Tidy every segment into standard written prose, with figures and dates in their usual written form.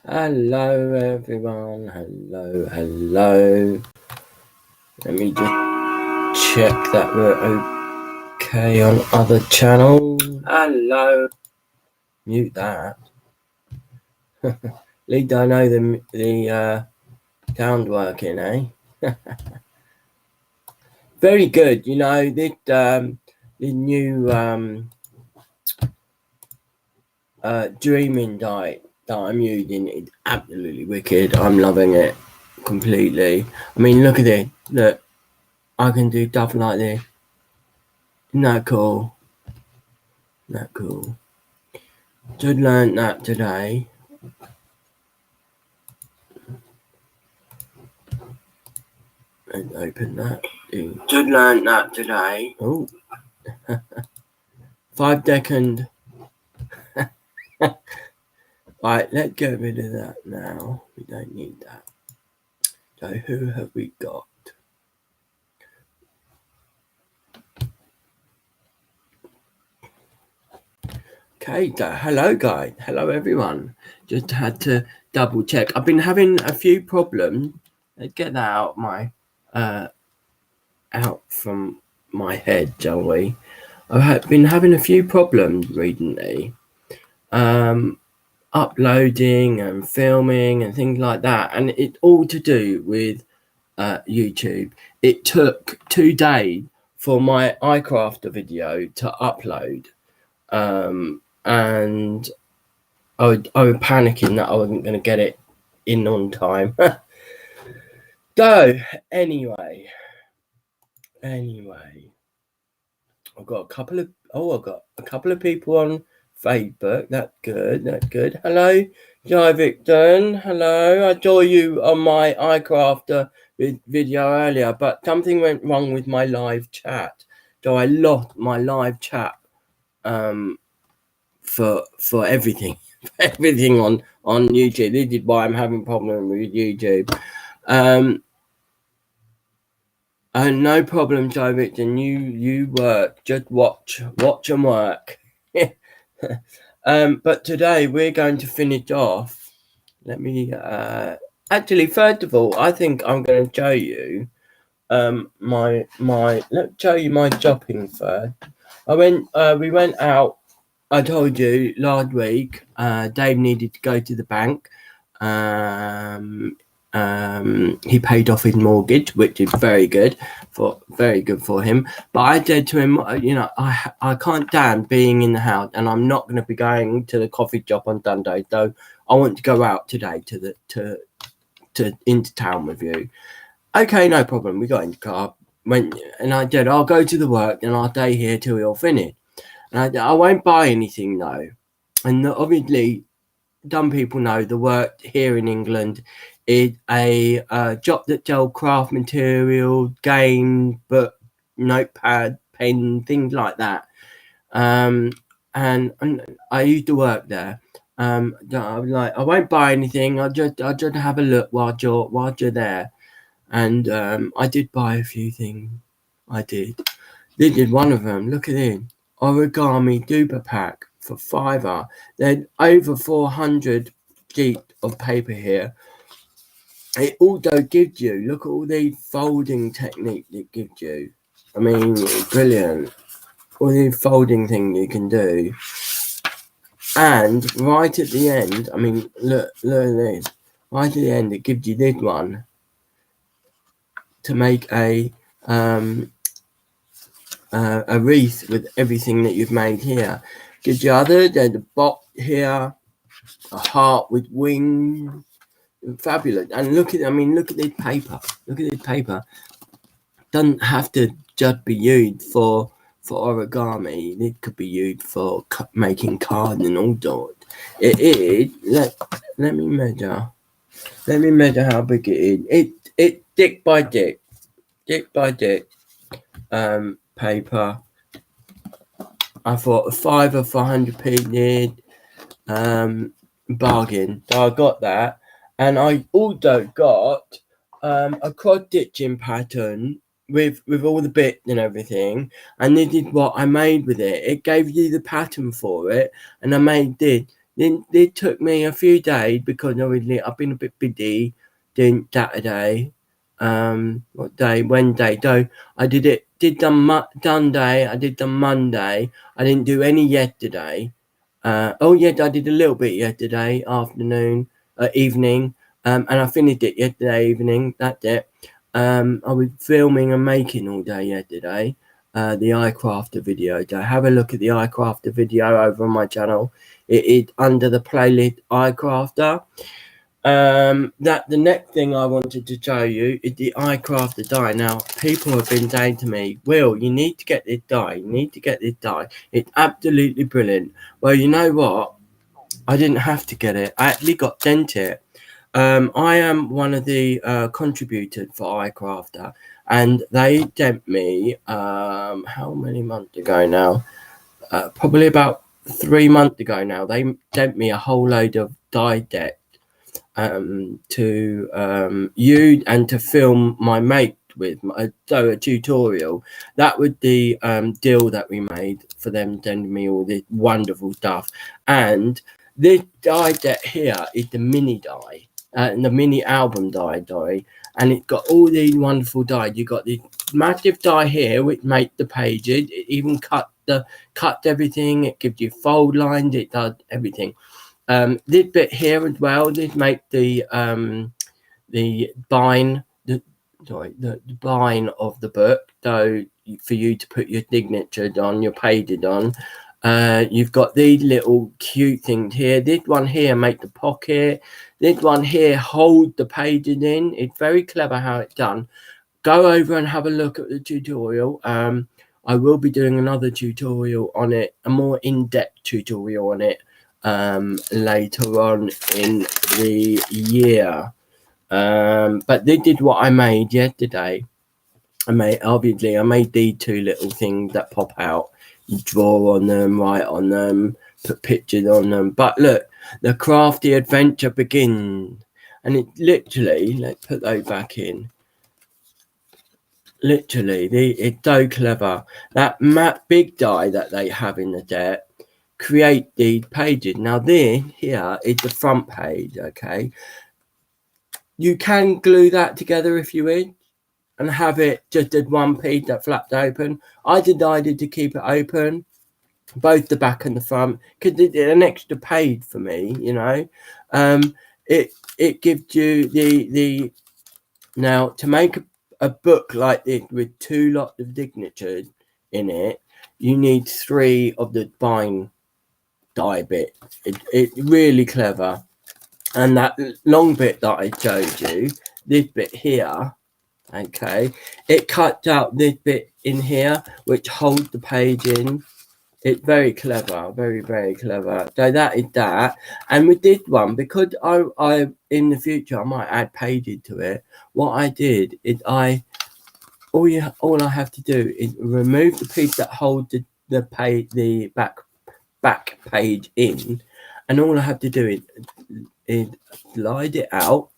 Hello everyone, hello. Let me just check that we're okay on other channels. Hello. Mute that. At least I know the sound working, eh? Very good. You know, the new dreaming diet that I'm using is absolutely wicked. I'm loving it completely. I mean, look at it. Look, I can do stuff like this. Isn't that cool? That cool. Just learned that today. And open that. Just learned that today. Oh. 5 second. Right, let's get rid of that now. We don't need that. So who have we got? Okay, so hello guys. Hello everyone. Just had to double check. I've been having a few problems. Let's get that out my out from my head, shall we? I've been having a few problems recently. Uploading and filming and things like that, and it's all to do with YouTube. It took 2 days for my iCrafter video to upload, and I was panicking that I wasn't going to get it in on time. So anyway, I've got a couple of people on Facebook. That's good. Hello, Jai Victor. Hello. I saw you on my iCrafter video earlier, but something went wrong with my live chat. So I lost my live chat for everything. Everything on YouTube. This is why I'm having problems with YouTube. No problem, Joe Victor. You work. Just watch and work. But today we're going to finish off. Let me actually, first of all, I think I'm going to show you let's show you my shopping first. We went out. I told you last week. Dave needed to go to the bank. He paid off his mortgage, which is very good for him. But I said to him, you know, I can't stand being in the house, and I'm not going to be going to the coffee shop on Sunday. So I want to go out today to into town with you. Okay, no problem. We got in the car, and I said I'll go to the work and I'll stay here till you're finished. And I won't buy anything though. And obviously, some people know the work here in England is a shop that sells craft materials, games, book, notepad, pen, things like that. And I used to work there. I'm like, I won't buy anything. I'll just have a look while you're there. And I did buy a few things. I did. This is one of them. Look at it. Origami duper pack for £5. There's over 400 sheets of paper here. It also gives you, look at all the folding technique it gives you. I mean, it's brilliant. All the folding thing you can do. And right at the end, I mean, look at this. Right at the end, it gives you this one to make a wreath with everything that you've made here. Gives you there's a box here, a heart with wings. Fabulous. And look at this paper. Look at this paper. Doesn't have to just be used for origami. It could be used for making cards and all sorts. It is. Let me measure. Let me measure how big it is. It's thick by thick. Paper. I thought 5 or 400 pieces. Bargain. So I got that. And I also got a cross stitching pattern with all the bits and everything. And this is what I made with it. It gave you the pattern for it, and I made this. Then it took me a few days because obviously I've been a bit busy doing Saturday. What day? Wednesday. So I did done day. I did the Monday. I didn't do any yesterday. Oh yeah, I did a little bit yesterday afternoon, evening. And I finished it yesterday evening. That's it. I was filming and making all day yesterday. The iCrafter video. So have a look at the iCrafter video over on my channel. It is under the playlist iCrafter. That the next thing I wanted to show you is the iCrafter die. Now, people have been saying to me, Will, you need to get this die. You need to get this die. It's absolutely brilliant. Well, you know what? I didn't have to get it. I actually got sent it. I am one of the contributors for iCrafter, and they sent me how many months ago now? Probably about 3 months ago now. They sent me a whole load of die deck to use and to film my make with. So a tutorial. That was the deal that we made for them sending me all this wonderful stuff. And this die deck here is the mini die. The mini album die, and it's got all these wonderful dies. You got this massive die here, which makes the pages. It even cuts everything. It gives you fold lines. It does everything. This bit here as well. This makes the bind, the bind of the book. So for you to put your signatures on, your pages on. You've got these little cute things here. This one here make the pocket. This one here hold the pages in. It's very clever how it's done. Go over and have a look at the tutorial. I will be doing another tutorial on it, a more in-depth tutorial on it later on in the year. But this is what I made yesterday. I made these two little things that pop out. You draw on them, write on them, put pictures on them. But look, the crafty adventure begins. And it literally, let's put those back in. Literally, it's so clever. That big die that they have in the deck create these pages. Now this here is the front page, okay? You can glue that together if you wish and have it just as one page that flaps open. I decided to keep it open, both the back and the front, because it's an extra page for me, you know. It gives you the now to make a book like this with 2 lots of signatures in it, you need 3 of the bind die bit. It's really clever. And that long bit that I showed you, this bit here, okay, it cuts out this bit in here which holds the page in. It's very clever, very, very clever. So that is that. And with this one, because I in the future I might add pages to it, what I did is all I have to do is remove the piece that holds the back page in, and all I have to do is slide it out,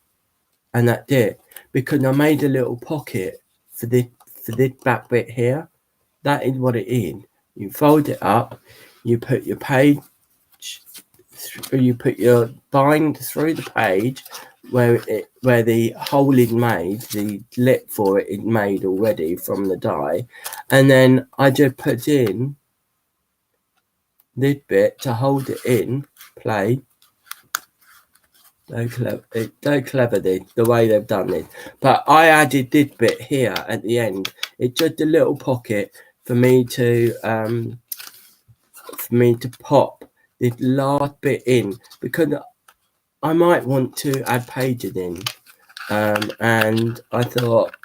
and that's it. Because I made a little pocket for this back bit here. That is what it is. You fold it up, you put your page, you put your bind through the page where the hole is made, the lip for it is made already from the die, and then I just put in this bit to hold it in place. So clever, it's so clever the way they've done this. But I added this bit here at the end. It's just a little pocket for me to pop this last bit in, because I might want to add pages in, and I thought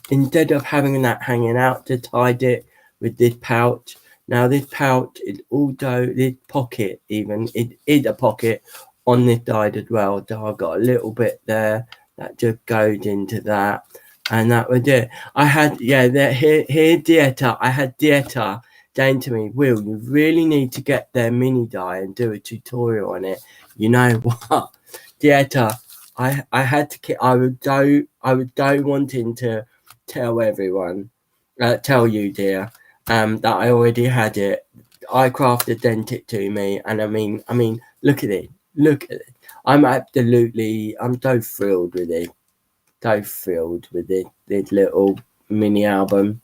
instead of having that hanging out, to hide it with this pouch. Now this pouch is also this pocket, even it is a pocket on this side as well. So I've got a little bit there that just goes into that, and that was it. I had here Dieta. I had Dieta saying to me, Will, you really need to get their mini die and do a tutorial on it. You know what, Dieta, I had to. I was so wanting to tell everyone, tell you, dear, that I already had it. iCrafter sent it to me, and I mean, look at it, look at it. I'm so thrilled with it, so thrilled with it. This little mini album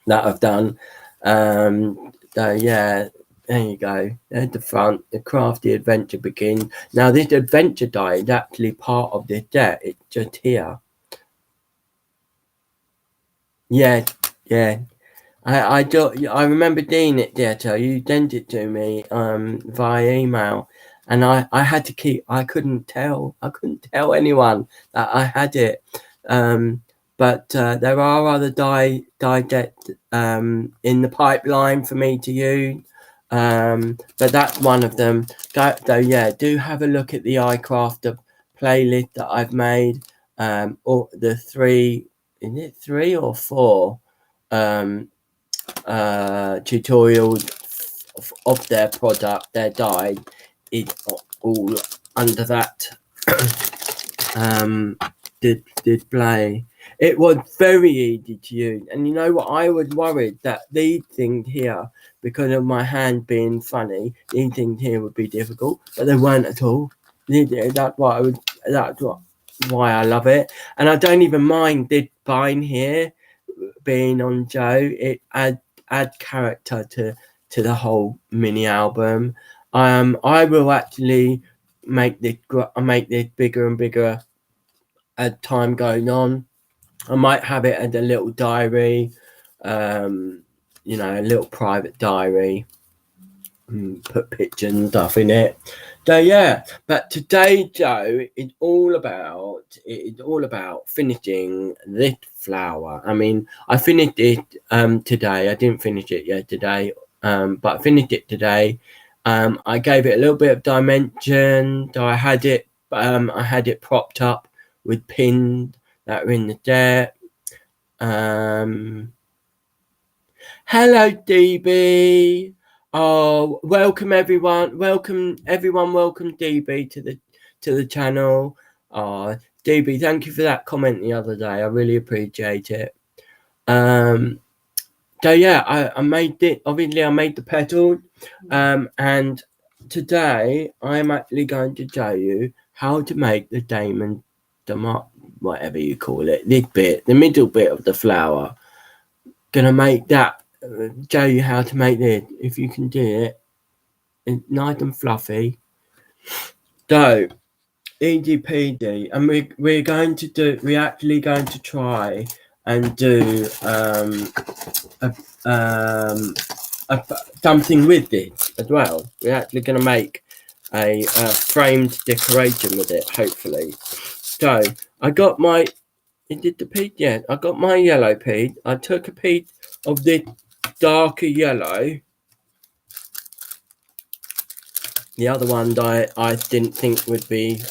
that I've done. So yeah, there you go. There's the front. The crafty adventure begins. Now this adventure die is actually part of this deck. It's just here. Yeah, yeah. I remember Dean it, Dieter. You sent it to me via email, and I had to keep. I couldn't tell anyone that I had it. But there are other die decks in the pipeline for me to use. But that's one of them. So yeah, do have a look at the iCrafter playlist that I've made. Or the 3, is it 3 or 4? Tutorials of their product, their die, is all under that display. It was very easy to use, and you know what, I was worried that these things here, because of my hand being funny, these things here would be difficult, but they weren't at all. That's why I love it, and I don't even mind this spine here being on Joe. It add character to the whole mini album. I will actually make this bigger and bigger as time goes on. I might have it as a little diary, you know, a little private diary. Put pictures and stuff in it. So yeah, but today, Joe, is all about finishing this flower. I mean, I finished it today. I didn't finish it yesterday, but I finished it today. I gave it a little bit of dimension. So I had it propped up with pins that were in the deck. Hello, DB. Oh, welcome everyone. Welcome DB to the channel. Oh, DB, thank you for that comment the other day. I really appreciate it. So yeah, I made it. Obviously, I made the petals. And today I'm actually going to show you how to make the diamond, whatever you call it, this bit, the middle bit of the flower. Gonna make that. Show you how to make this, if you can do it. It's nice and fluffy. So easy peasy, and we're actually going to try and do something with this as well. We're actually going to make a framed decoration with it, hopefully. So I got my I got my yellow piece. I took a piece of this darker yellow. The other one that I didn't think would be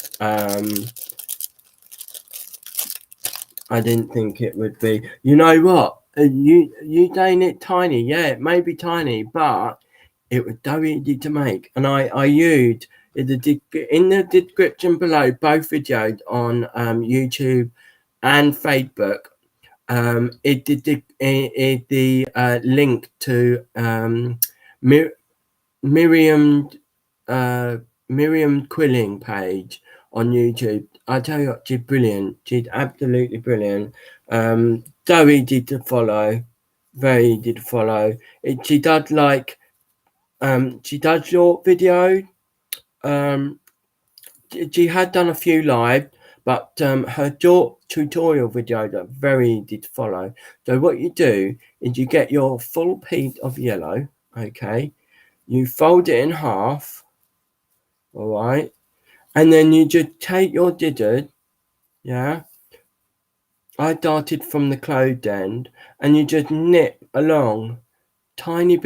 I didn't think it would be. You know what? You saying it tiny? Yeah, it may be tiny, but it was so easy to make. And I used in the description below both videos on YouTube and Facebook. It did the link to Miriam Quilling page on YouTube. I tell you what, she's brilliant. She's absolutely brilliant. So easy to follow, very easy to follow. She does short videos. She had done a few live, but her short tutorial videos are very easy to follow. So what you do is you get your full piece of yellow, okay? You fold it in half, all right? And then you just take your scissors, yeah? I started from the closed end, and you just nip along, tiny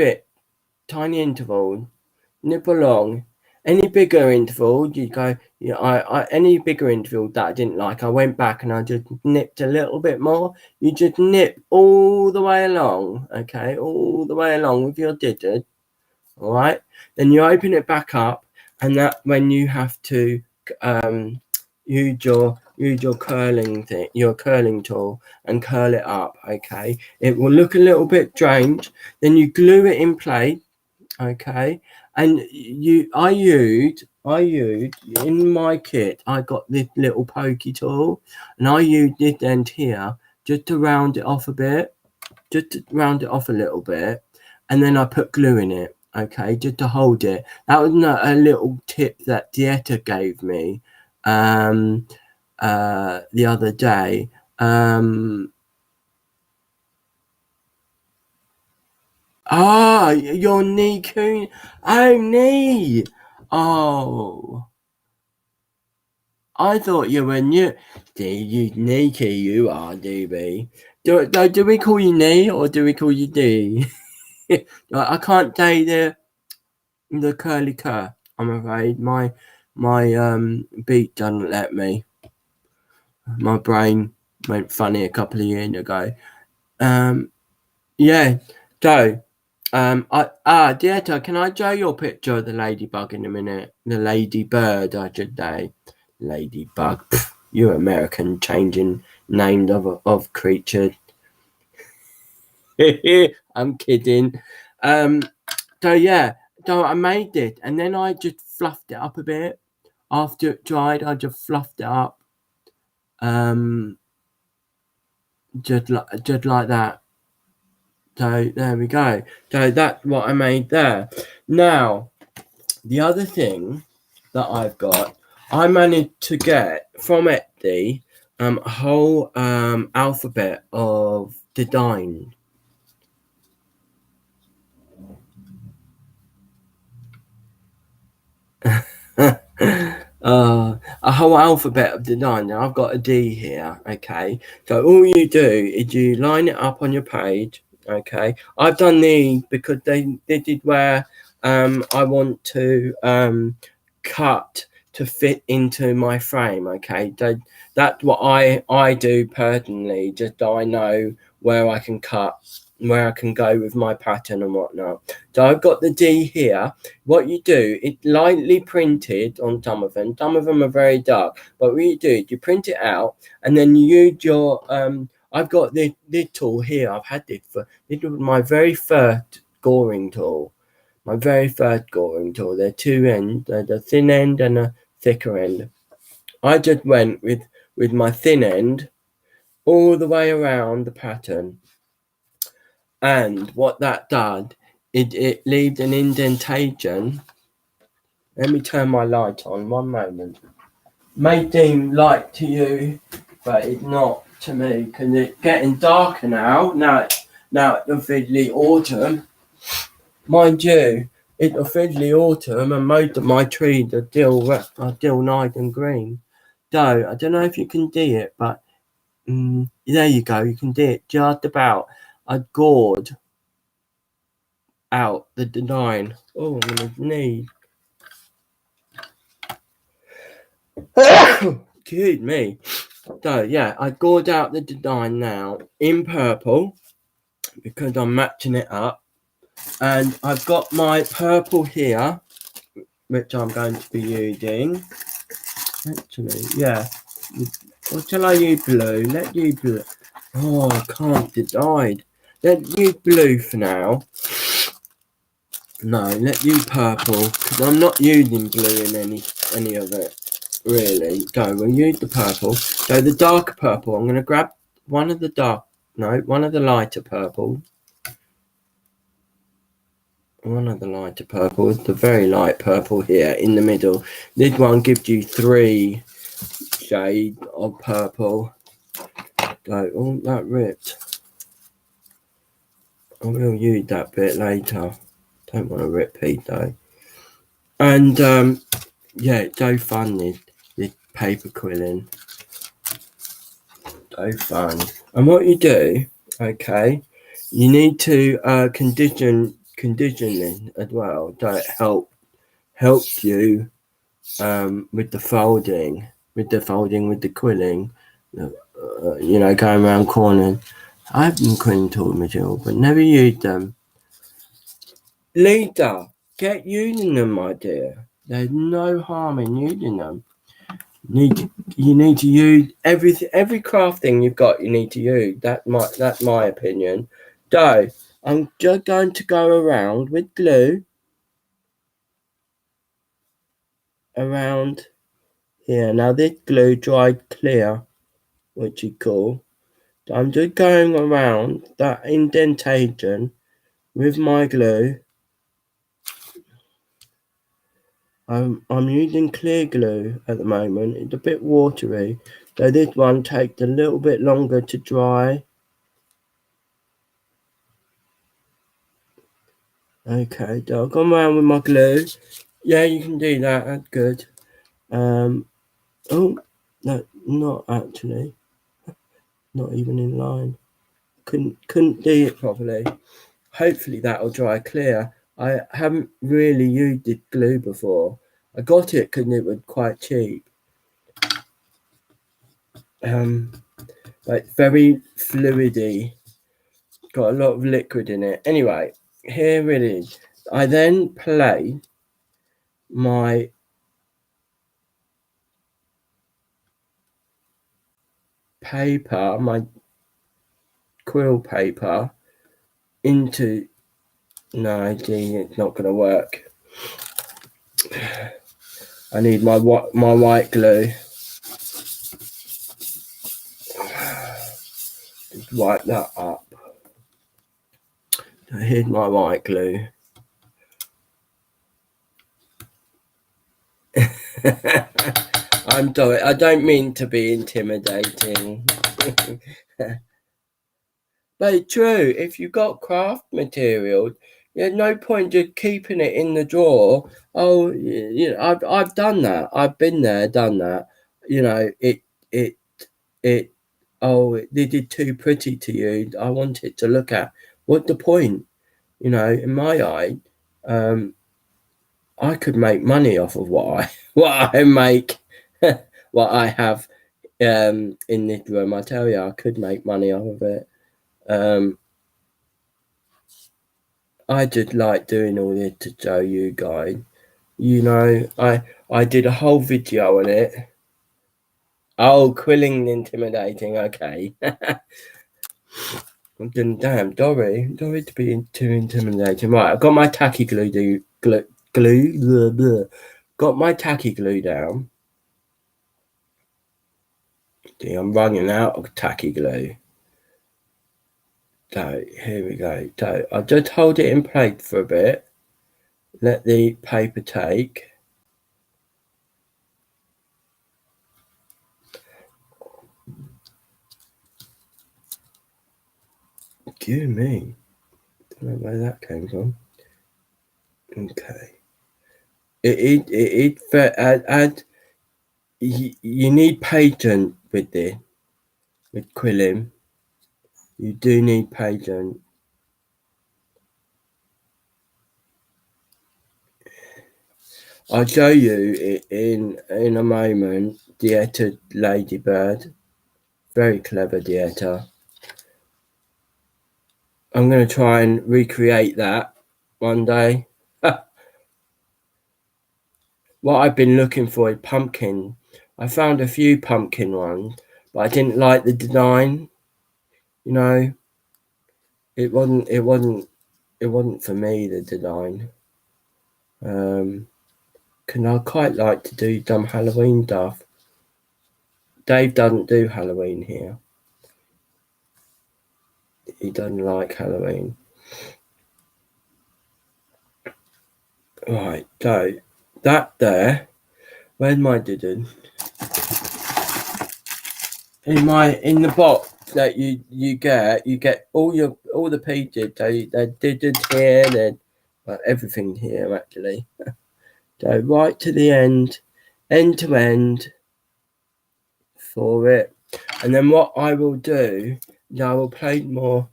interval, nip along. Any bigger interval, you go, any bigger interval that I didn't like, I went back and I just nipped a little bit more. You just nip all the way along, okay? All the way along with your scissors, all right? Then you open it back up, and that when you have to use your curling thing, your curling tool, and curl it up, okay? It will look a little bit strange. Then you glue it in place, Okay, and I used in my kit. I got this little pokey tool, and I used this end here just to round it off a bit, just to round it off a little bit, and then I put glue in it. Okay, just to hold it. That was a little tip that Dieta gave me the other day. Your knee coon. Oh, knee. Oh, I thought you were new. You sneaky you are, DB. Do we call you knee or do we call you D? I can't say the curly cur. I'm afraid my beat doesn't let me. My brain went funny a couple of years ago. Yeah. So Dieta, can I show your picture of the ladybug in a minute? The ladybird, I should say. Ladybug. You American changing names of creatures. I'm kidding. So yeah, so I made it, and then I just fluffed it up a bit. After it dried, I just fluffed it up. Just like that. So there we go. So that's what I made there. Now, the other thing that I've got, I managed to get from Etsy a whole alphabet of design. A whole alphabet of design. Now I've got a D here. Okay, so all you do is you line it up on your page. Okay, I've done these because they did where I want to cut to fit into my frame. Okay, that's what I do personally, just so I know where I can cut, where I can go with my pattern and whatnot. So I've got the D here. What you do, it's lightly printed on some of them. Some of them are very dark, but what you do is you print it out, and then you use your I've got this tool here. I've had this was my very first scoring tool. My very first scoring tool. There are two ends. There's a thin end and a thicker end. I just went with my thin end all the way around the pattern. And what that does, it leaves an indentation. Let me turn my light on, one moment. May seem light to you, but it's not to me, because it's getting darker now. Now it's officially autumn. Mind you, it's officially autumn, and most of my trees are still nice and green. So I don't know if you can see it, but there you go. You can see it just about. I gored out the design. Oh, I'm gonna sneeze. Excuse me. So yeah, I gored out the design now in purple because I'm matching it up, and I've got my purple here, which I'm going to be using. Actually, yeah. Or shall I use blue? Let's use blue. Oh, I can't decide. Let's use blue for now. No, let's use purple, because I'm not using blue in any of it, really. So we'll use the purple. So the darker purple, I'm going to grab one of the lighter purple. One of the lighter purples, the very light purple here in the middle. This one gives you 3 shades of purple. So, oh, that ripped. I will use that bit later. Don't want to repeat though. And yeah, it's so fun, this paper quilling. So fun. And what you do, okay, you need to condition this as well. So it helps you with the folding, with the quilling. Going around corners. I've been quilling tools myself, but never used them. Lita, get using them, my dear. There's no harm in using them. You need to use every craft thing you've got. You need to use. That's my opinion. So I'm just going to go around with glue. around here. Now this glue dried clear, which is cool. So I'm just going around that indentation with my glue. I'm using clear glue at the moment. It's a bit watery, so this one takes a little bit longer to dry. Okay, so I've gone around with my glue. Yeah, you can do that. That's good. Oh, no, not actually. Not even in line. Couldn't do it properly. Hopefully that'll dry clear. I haven't really used this glue before. I got it because it was quite cheap. But very fluidy. Got a lot of liquid in it. Anyway, here it is. I then play my paper, my quill paper, into. No, it's not going to work. I need my white glue. Just wipe that up. So here's my white glue. I'm sorry, I don't mean to be intimidating. But it's true, if you got craft materials, there's no point just keeping it in the drawer. Oh, you know, I've done that. I've been there, done that. You know, this is too pretty to you. I want it to look at. What's the point? You know, in my eye, I could make money off of what I make, what I have in this room. I tell you, I could make money off of it. I just like doing all this to show you guys. You know, I did a whole video on it. Oh, quilling intimidating. Okay. I'm doing damn Dory to be too intimidating. Right, I've got my tacky glue. Blah, blah. Got my tacky glue down. See, I'm running out of tacky glue. So here we go. So I'll just hold it in place for a bit. Let the paper take. Dear me. Don't know where that came from. Okay. It you need patience with this, with quilling. You do need patience. I'll show you it in a moment. Dieta ladybird, very clever Dieta. I'm going to try and recreate that one day. What I've been looking for is pumpkin. I found a few pumpkin ones, but I didn't like the design. You know, it wasn't for me, the design. Cause I quite like to do some Halloween stuff. Dave doesn't do Halloween here. He doesn't like Halloween. Right, so that there. Where's my didn't? In the box that you get all the pieces. They did here, then everything here actually. So right to the end to end for it. And then what I will do is I will play more.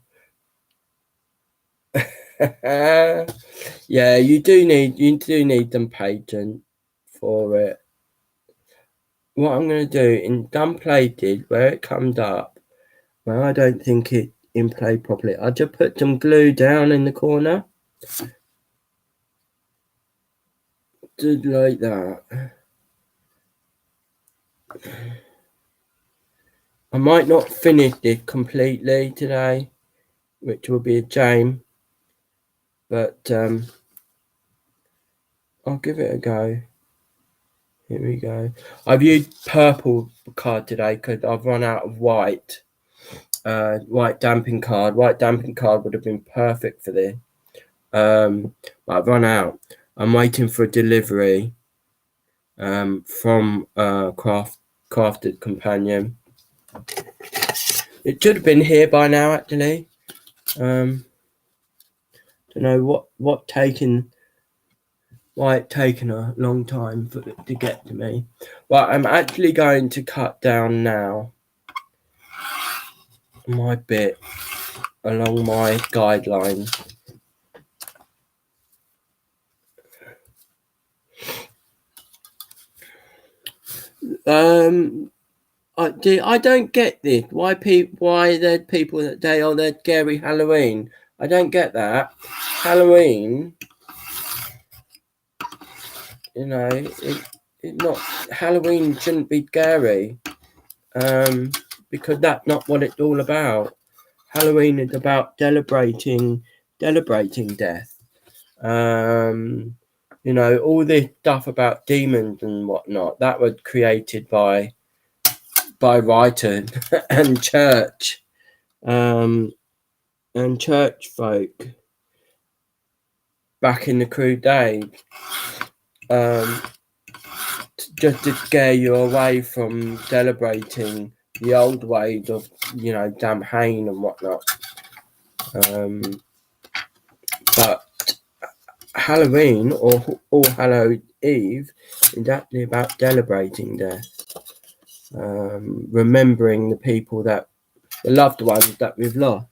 Yeah, you do need them patent for it. What I'm going to do in done plated, where it comes up, well, I don't think it in play properly. I'll just put some glue down in the corner. Just like that. I might not finish it completely today, which will be a shame. But I'll give it a go. Here we go. I've used purple card today because I've run out of white. White damping card. White damping card would have been perfect for this. But I've run out. I'm waiting for a delivery from Crafted Companion. It should have been here by now, actually. Don't know why it taken a long time for it to get to me. But I'm actually going to cut down now my bit along my guidelines. I don't get this. Why there people that day they're scary Halloween? I don't get that. Halloween, you know, it not Halloween shouldn't be scary. Because that's not what it's all about. Halloween is about celebrating death. You know, all this stuff about demons and whatnot, that was created by writers and church folk back in the Crusades, just to scare you away from celebrating the old ways of, you know, Samhain and whatnot. But Halloween or All Hallows Eve is actually about celebrating death, remembering the people the loved ones that we've lost.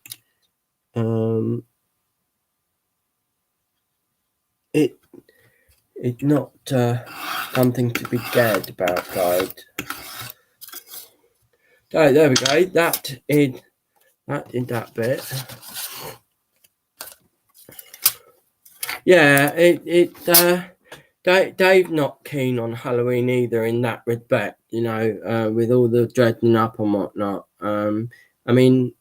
It's not something to be scared about, guys. So there we go. That is that bit. Yeah, Dave's not keen on Halloween either in that respect, you know, with all the dressing up and whatnot. I mean,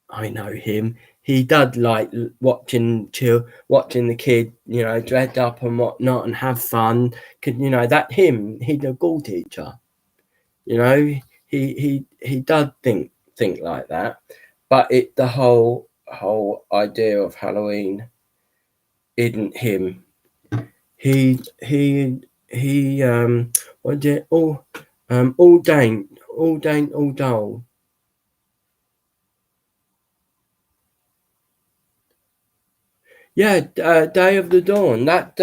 I know him. He does like watching the kid, you know, dress up and whatnot and have fun. Cause you know that he's a school teacher. You know, he does think like that, but the whole idea of Halloween isn't him. He what is it? All dull. Yeah, Day of the Dawn. That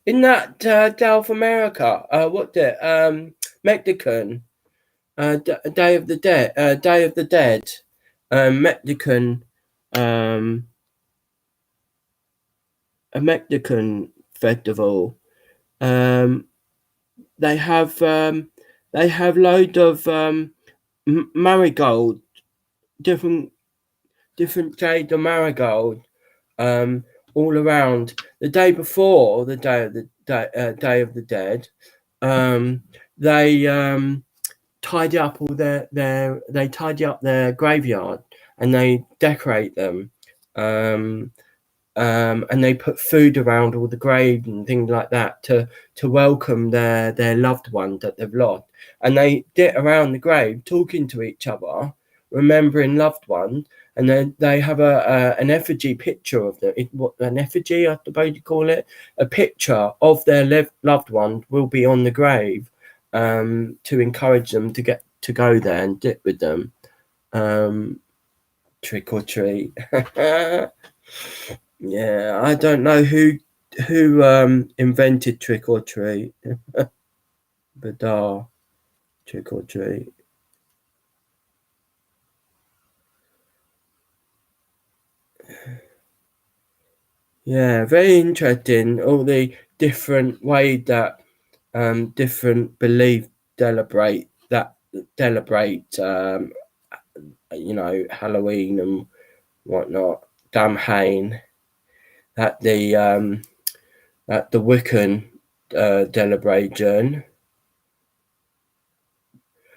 isn't that South America? What's it? Mexican. Day of the Dead. Day of the Dead. Mexican. A Mexican festival. They have loads of marigold, different shades of marigold, all around. The day before the Day of the Day of the Dead, they tidy up all they tidy up their graveyard and they decorate them. And they put food around all the graves and things like that to welcome their loved ones that they've lost. And they sit around the grave talking to each other, remembering loved ones. And then they have an effigy picture of them. An effigy, I suppose you call it. A picture of their loved one will be on the grave to encourage them to go there and dip with them. Trick or treat. Yeah, I don't know who invented trick or treat. Bizarre. Trick or treat. Yeah, very interesting. All the different ways that different beliefs celebrate you know, Halloween and whatnot. Samhain. At the Wiccan celebration,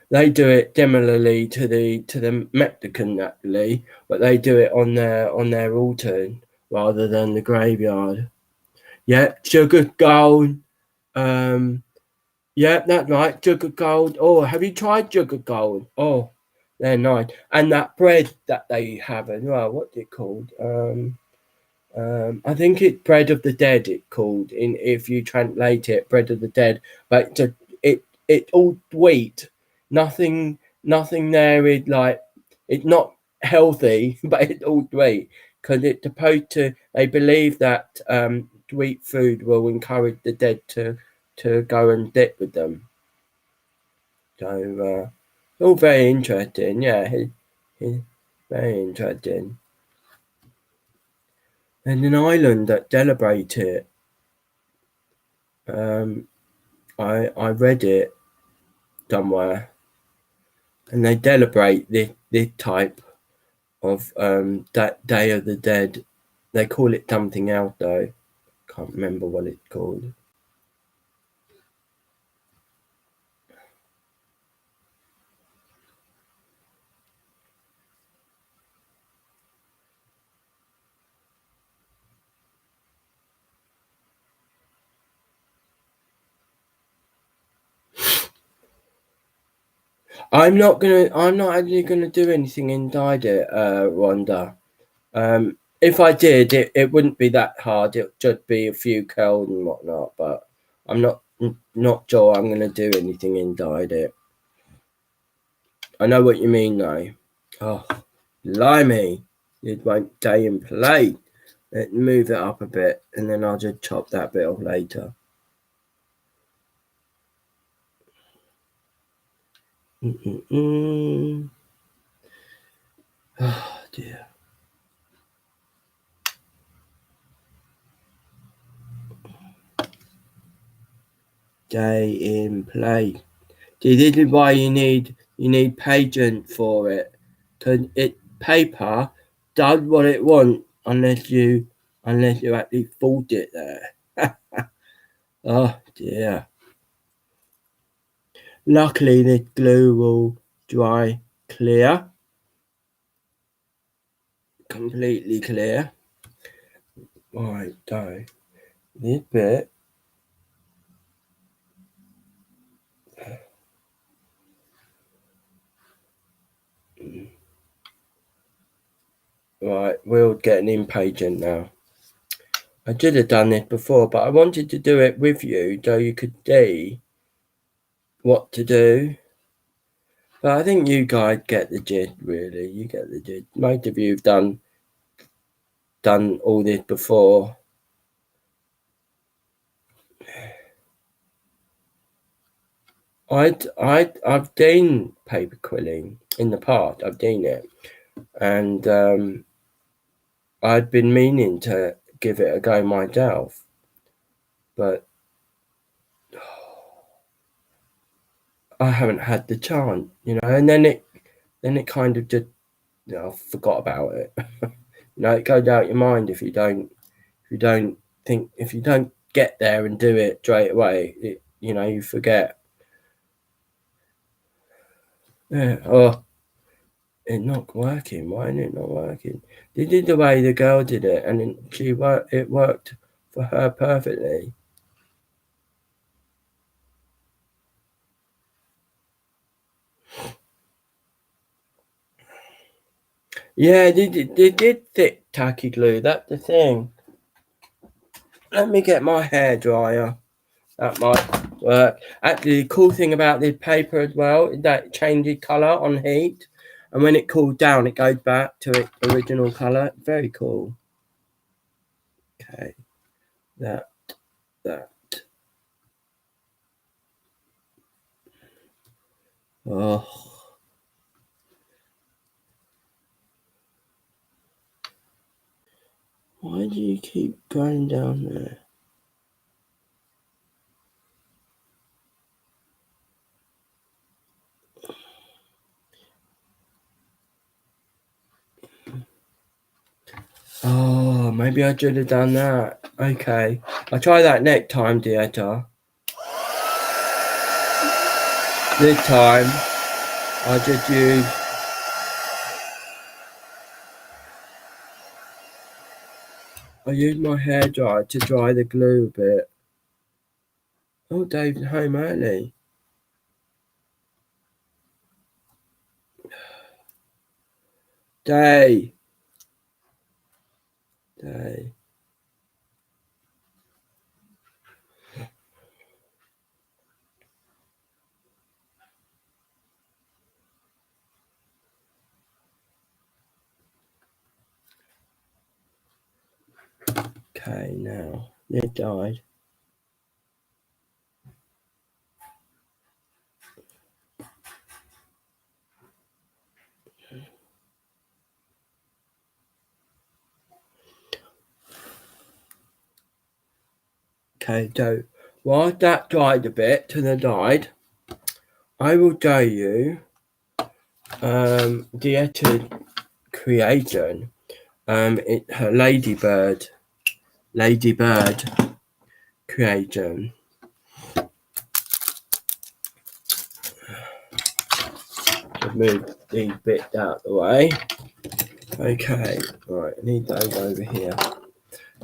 they do it similarly to the Mexican actually, but they do it on their altar rather than the graveyard. Yeah, sugar gold, Yeah, that's right. Sugar gold. Oh, have you tried sugar gold? Oh, they're nice. And that bread that they have as well. What's it called? I think it's bread of the dead. It's called in if you translate it, bread of the dead. But it's all wheat. Nothing there is like it's not healthy, but it's all wheat because it's supposed to. They believe that wheat food will encourage the dead to go and dip with them. So all very interesting. Yeah, he very interesting. And an island that celebrate it. I read it somewhere, and they celebrate this type of that Day of the Dead. They call it something else though. Can't remember what it's called. I'm not actually gonna do anything inside it, Rhonda. If I did, it wouldn't be that hard. It'd just be a few curls and whatnot. But I'm not sure I'm gonna do anything inside it. I know what you mean though. Oh, blimey! It won't stay in place. Let's move it up a bit, and then I'll just chop that bit off later. Oh dear. Stay in place. See, this is why you need patience for it, because paper does what it wants unless you actually force it there. Oh dear. Luckily, this glue will dry clear, completely clear. Right, so this bit. Right, we're getting impatient now. I should have done this before, but I wanted to do it with you so you could see what to do. But I think you guys get the gist, really. You get the gist. Most of you have done all this before. I've done paper quilling in the past. I've done it, and I'd been meaning to give it a go myself, but I haven't had the chance, And then it kind of just, I forgot about it. It goes out your mind if you don't get there and do it straight away. You forget. Yeah. Oh, it's not working. Why is it not working? They did the way the girl did it, and it worked for her perfectly. Yeah, they did thick tacky glue. That's the thing. Let me get my hair dryer. That might work. Actually, the cool thing about this paper as well is that it changes colour on heat. And when it cools down, it goes back to its original colour. Very cool. Okay. That. Oh. Why do you keep going down there? Oh, maybe I should have done that. Okay. I'll try that next time, Dieter. This time, I'll just use... I use my hairdryer to dry the glue a bit. Oh, Dave's home early. Day. Okay, now it died. Okay, so while that dried a bit to the died, I will show you the edited creation. It her ladybird creation. To move these bits out of the way. Okay, right, I need those over here.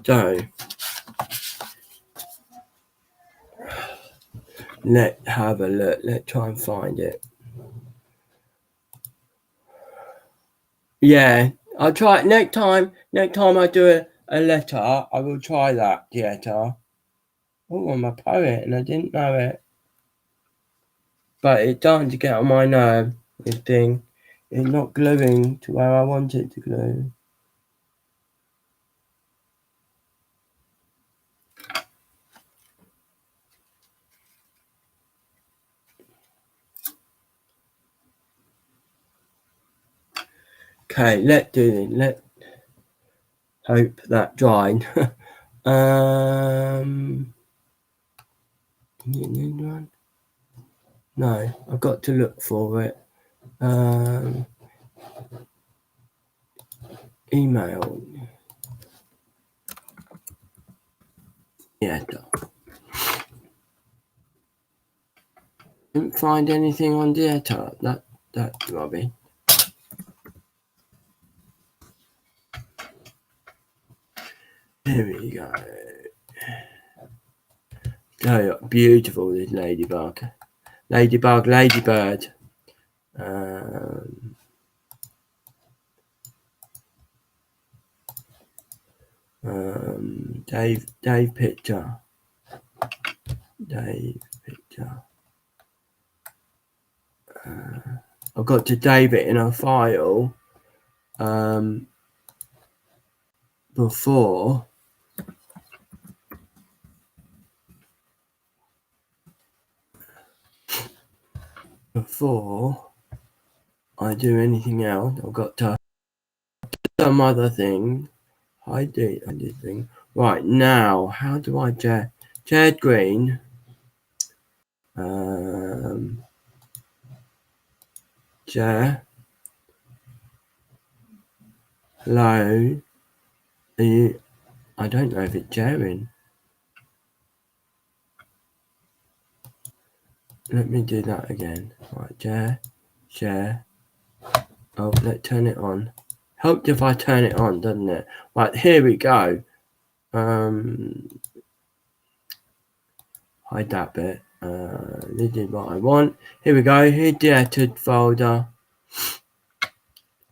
So let's have a look. Let's try and find it. Yeah, I'll try it next time. Next time I do a letter, I will try that theatre. Oh, I'm a poet and I didn't know it. But it's starting to get on my nerve, this thing. It's not gluing to where I want it to glue. Okay, let's do it. Let's hope that dried. You need one? No, I've got to look for it. Email. Yeah, didn't find anything on Décor. That's rubbish. Here we go. Oh, beautiful, this ladybug. Ladybird. Dave picture. I've got to save it in a file before I do anything else. I've got to some other thing. I did thing. Right now, how do I Jed Green? Hello. Are you? I don't know if it's Jarin. Let me do that again. Right, share. Oh, let's turn it on. Helped if I turn it on, doesn't it? Right, here we go. Hide that bit. This is what I want. Here we go. Here's the edited folder.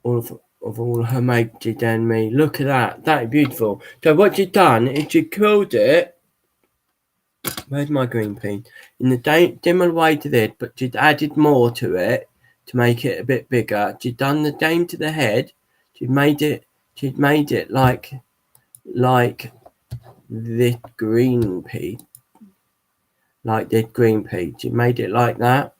All of all her mates and me. Look at that. That is beautiful. So what you've done is you curled it. Where's my green piece? In the dimmer way to this, but she'd added more to it to make it a bit bigger. She'd done the same to the head. She'd made it like this green piece. Like this green piece. She made it like that.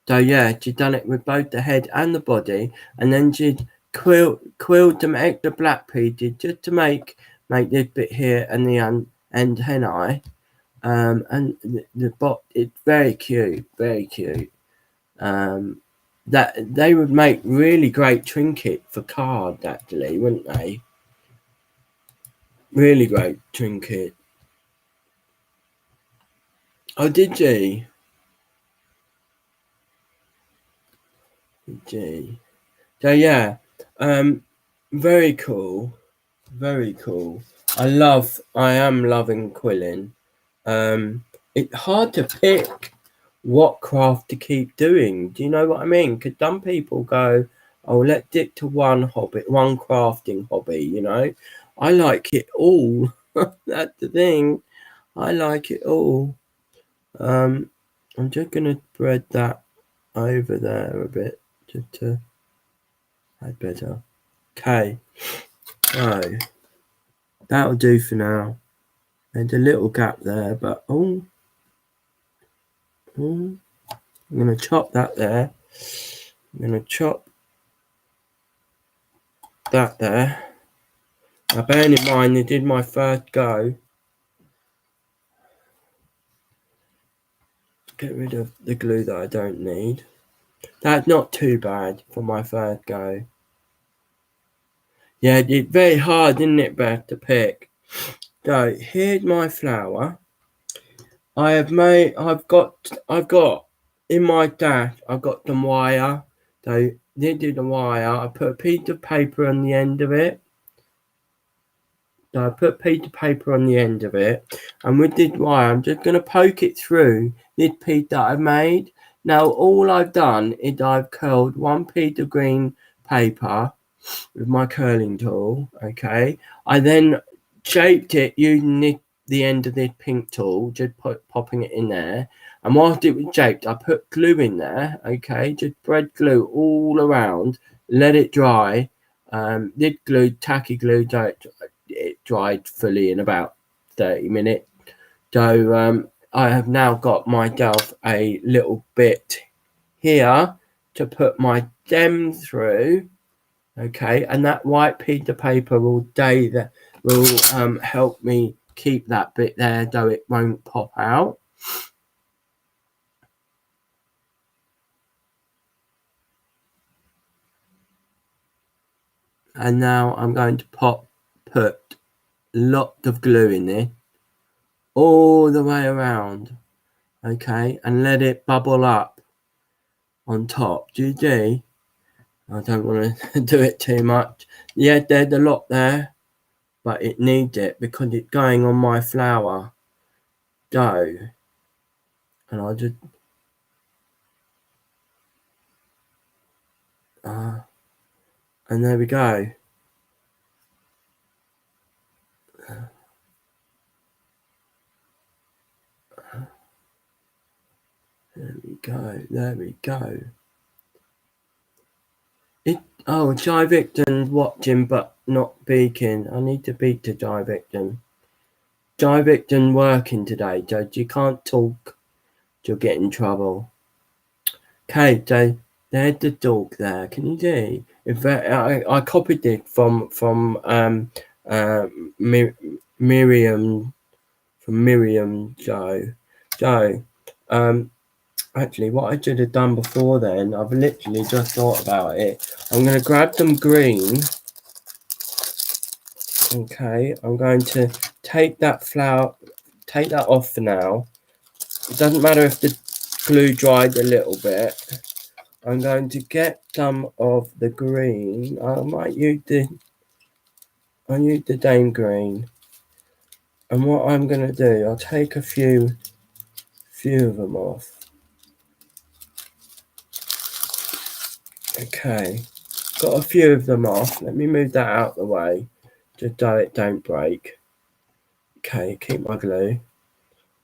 So yeah, she'd done it with both the head and the body, and then she'd quilled some extra black pieces just to make this bit here and the end henna. And the bot, it's very cute. That they would make really great trinket for cards, actually, wouldn't they? Really great trinket. Oh, did she? So yeah, very cool. I am loving quilling. It's hard to pick what craft to keep doing. Do you know what I mean? Because some people go, oh, let's stick to one crafting hobby, you know. I like it all. That's the thing. I like it all. I'm just gonna spread that over there a bit just to add better. Okay, so that'll do for now. There's a little gap there, but I'm gonna chop that there. I'm gonna chop that there. Now, bearing in mind, I did my first go. Get rid of the glue that I don't need. That's not too bad for my first go. Yeah, it's very hard, isn't it, Beth, to pick? So here's my flower. I've got in my dash, I've got the wire. So this is the wire. I put a piece of paper on the end of it. So I put a piece of paper on the end of it, and with this wire, I'm just going to poke it through this piece that I've made. Now, all I've done is I've curled one piece of green paper with my curling tool, okay? I then shaped it using the end of this pink tool, just popping it in there. And whilst it was shaped, I put glue in there, okay? Just spread glue all around, let it dry. This glue, tacky glue, it dried fully in about 30 minutes. So I have now got myself a little bit here to put my stem through, okay, and that white piece of paper will help me keep that bit there, though it won't pop out. And now I'm going to put lots of glue in there all the way around, okay, and let it bubble up on top. Do you see? I don't want to do it too much. Yeah, there's a lot there, but it needs it because it's going on my flower dough. And I'll just and there we go. There we go. Jai Victon's watching but not speaking. I need to speak to Jai Victon. Jai Victon working today, so you can't talk. You'll get in trouble. Okay, so there's the dog there. Can you see? In fact, I copied it from Miriam Joe. Actually, what I should have done before then, I've literally just thought about it. I'm going to grab some green. Okay, I'm going to take that off for now. It doesn't matter if the glue dried a little bit. I'm going to get some of the green. I might use the Dame green. And what I'm going to do, I'll take a few of them off. Okay, got a few of them off. Let me move that out of the way, just so it don't break. Okay, keep my glue.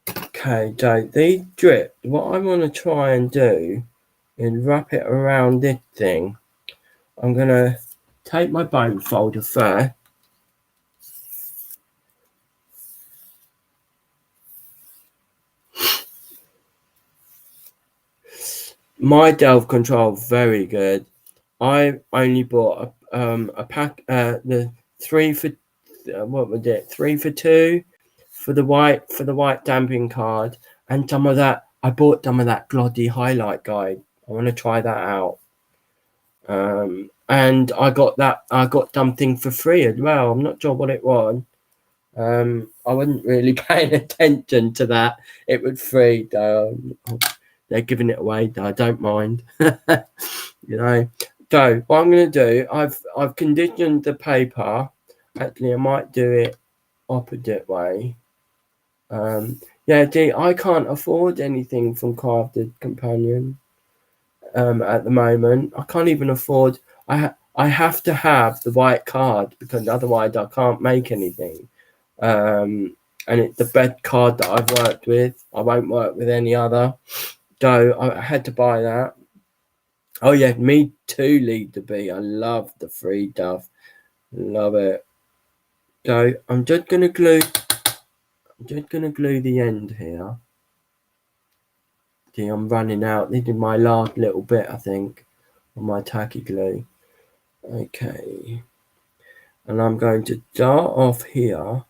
Okay, so these drips, what I want to try and do is wrap it around this thing. I'm going to take my bone folder first. My delve control, very good. I only bought a pack, the 3 for, what was it? 3 for 2 for the white damping card, and some of that. I bought some of that Gloddy highlight guide. I want to try that out. And I got something for free as well. I'm not sure what it was. I wasn't really paying attention to that. It was free though. They're giving it away though. I don't mind. You know. So what I'm going to do, I've conditioned the paper. Actually, I might do it opposite way. Yeah, I can't afford anything from Crafted Companion at the moment. I can't even afford. I have to have the white card because otherwise I can't make anything. And it's the best card that I've worked with. I won't work with any other. So I had to buy that. Oh yeah, me too, Lead the Bee. I love the free stuff. Love it. So I'm just gonna glue the end here. See, I'm running out. This is my last little bit, I think, of my tacky glue. Okay. And I'm going to start off here,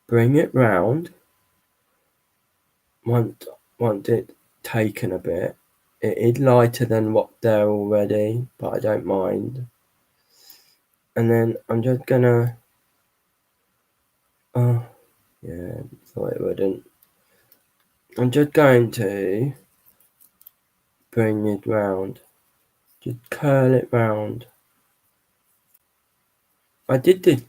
bring it round. Once it's taken a bit, it is lighter than what's there already, but I don't mind. And then I'm just gonna, oh, yeah, thought it wouldn't. I'm just going to bring it round, just curl it round. I did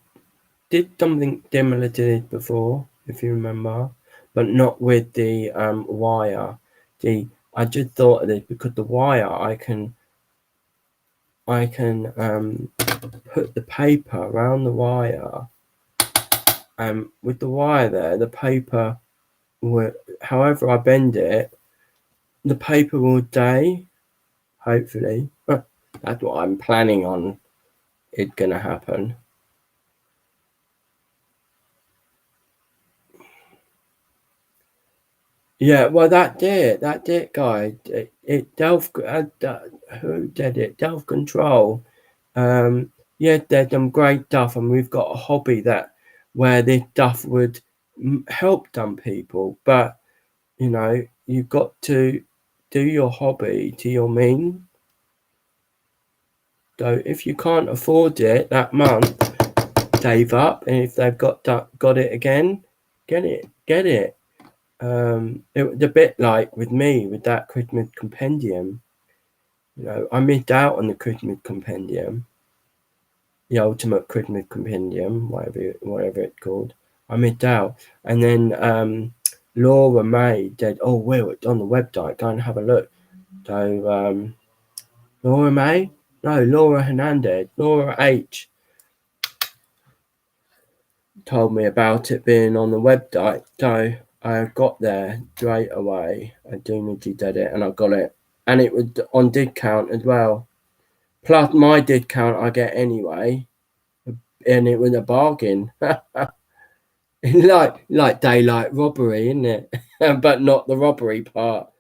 something similar to this before, if you remember, but not with the wire. I just thought of this because the wire I can put the paper around the wire. With the wire there, the paper will, however I bend it, the paper will stay. Hopefully, that's what I'm planning on. It's gonna happen. Yeah, well, that did, guys. It Delve, who did it? Delve Control. Yeah, there's some great stuff, and we've got a hobby that where this stuff would help some people, but you know, you've got to do your hobby to your means. So if you can't afford it that month, save up, and if they've got it again, get it. It was a bit like with me with that Christmas compendium. You know, I missed out on the Christmas compendium, the ultimate Christmas compendium, whatever it's called. I missed out, and then Laura May said, "Oh, well, it's on the website. Go and have a look." So Laura May, no, Laura Hernandez, Laura H. told me about it being on the website, so I got there straight away. I did it, and I got it, and it was on discount as well. Plus my discount I get anyway, and it was a bargain. like daylight robbery, isn't it? But not the robbery part.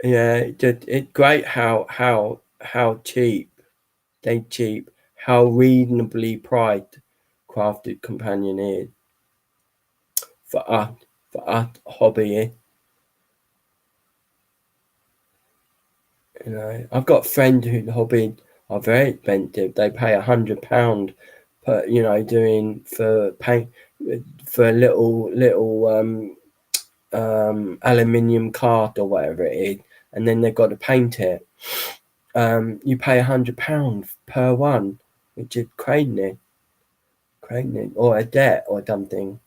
Yeah, it's great how cheap. How reasonably priced Crafted Companion is for us hobbyists. You know, I've got friends whose hobbies are very expensive. They pay £100 per, doing for paint for a little aluminium card or whatever it is, and then they've got to paint it. You pay £100 per one, which is crazy, or a debt or something,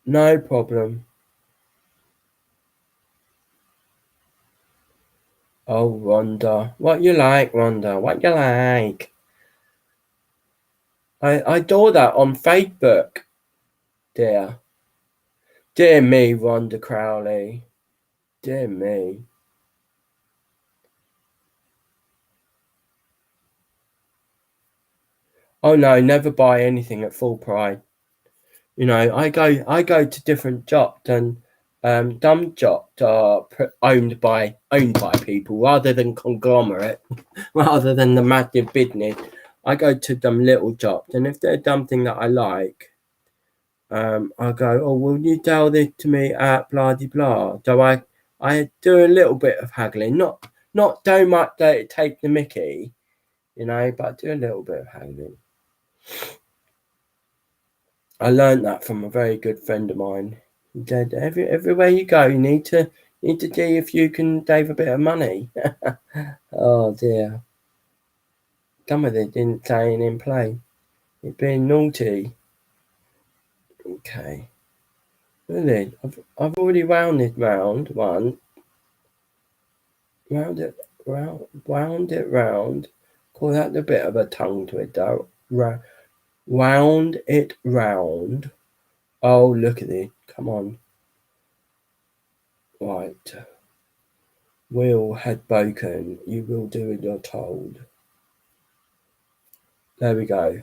No problem. Oh, Rhonda, what you like, Rhonda? What you like? I saw that on Facebook, dear. Dear me, Rhonda Crowley. Dear me. Oh no, never buy anything at full price. I go to different shops, and some shops are owned by people rather than conglomerate, rather than the massive business. I go to them little shops, and if there's something that I like, I go, oh, will you sell this to me at blah de blah? So I do a little bit of haggling, not so much that it takes the mickey, but I do a little bit of haggling. I learned that from a very good friend of mine. He said, everywhere you go, you need to Need to see if you can save a bit of money. Oh dear. Some of it didn't stay in play. It's being naughty. Okay. Look at it. I've already wound it round one. Wound it round. Call that a bit of a tongue twister. Wound it round. Oh, look at it. Come on. Right. Will had spoken. You will do as you're told. There we go.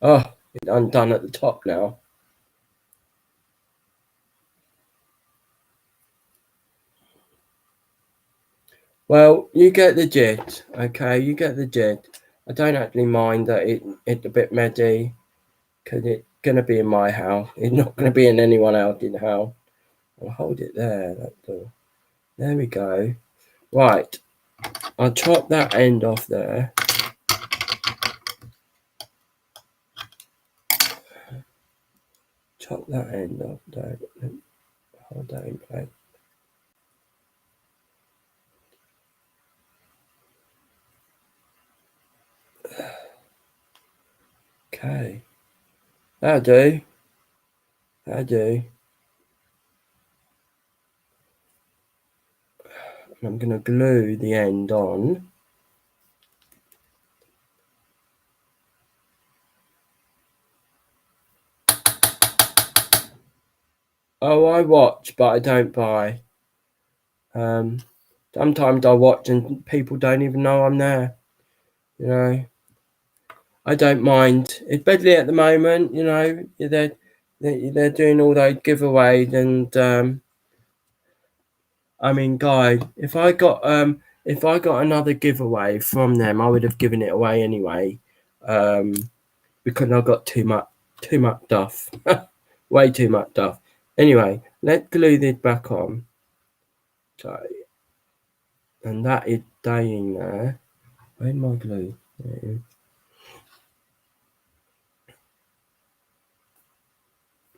Oh, it's undone at the top now. Well, you get the gist, okay? You get the gist. I don't actually mind that it's a bit messy because it's going to be in my house. It's not going to be in anyone else's house. I'll hold it there. That's all. There we go. Right. I'll chop that end off there. Chop that end off there. Hold that in place. Okay. That'll do. That'll do. I'm going to glue the end on. Oh, I watch, but I don't buy. Sometimes I watch and people don't even know I'm there. You know, I don't mind. Especially at the moment, you know, they're doing all those giveaways, and I mean, guys, if I got another giveaway from them, I would have given it away anyway, because I got too much stuff, way too much stuff. Anyway, let's glue this back on. So, and that is staying there. Where's my glue?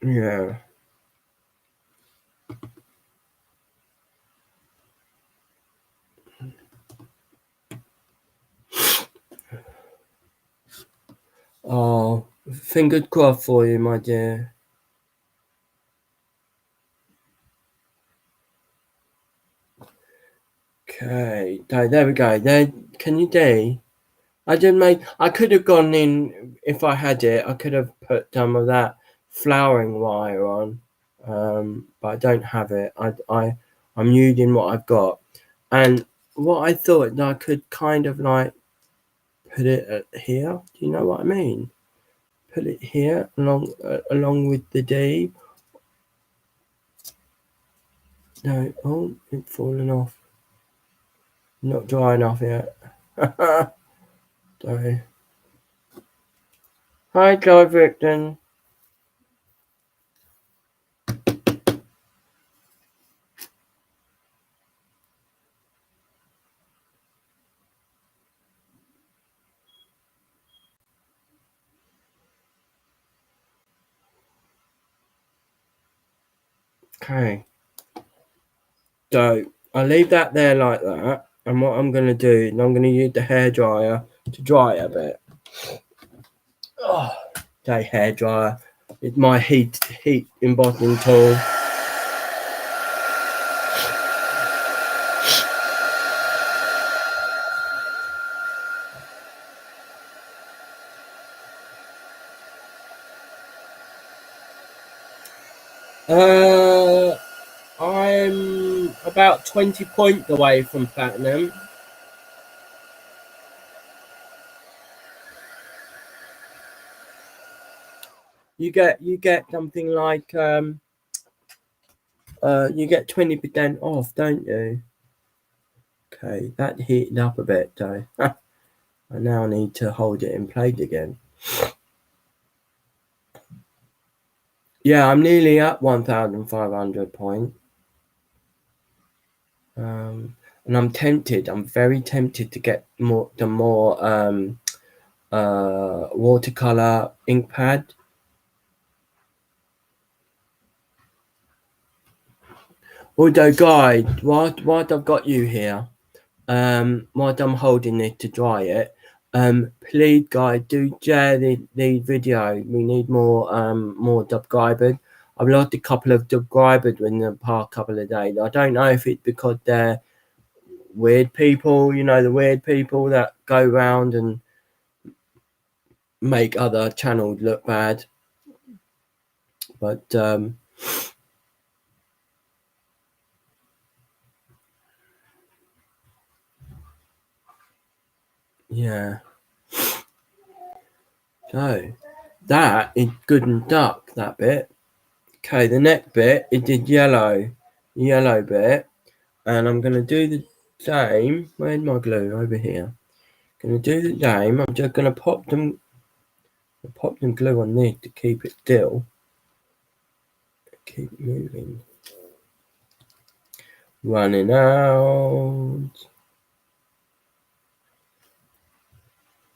Yeah. Oh, fingers crossed for you, my dear. Okay, so there we go. There, can you see? I could have gone in if I had it. I could have put some of that flowering wire on, but I don't have it. I'm using what I've got, and what I thought I could kind of like put it here. Do you know what I mean? Put it here along with the D. No, oh, it's fallen off. Not dry enough yet. Sorry. Hi, Guy Victon. Okay. So I'll leave that there like that. And what I'm going to do is I'm going to use the hairdryer to dry it a bit. Oh, okay, hairdryer. It's my heat embossing tool. I'm about 20 points away from platinum. You get something like you get 20% off, don't you? Okay, that heated up a bit though. I now need to hold it in place again. Yeah, I'm nearly at 1,500 points. And I'm tempted. I'm very tempted to get more watercolor ink pad. Although, guys, while I've got you here, while I'm holding it to dry it, please, guys, do share the video. We need more subscribers. I've lost a couple of subscribers in the past couple of days. I don't know if it's because they're weird people, you know, the weird people that go around and make other channels look bad. But yeah. So that is good and dark, that bit. Okay, the next bit is the yellow bit. And I'm going to do the same. Where's my glue? Over here. Going to do the same. I'm just going to pop them glue on this to keep it still. Keep moving. Running out.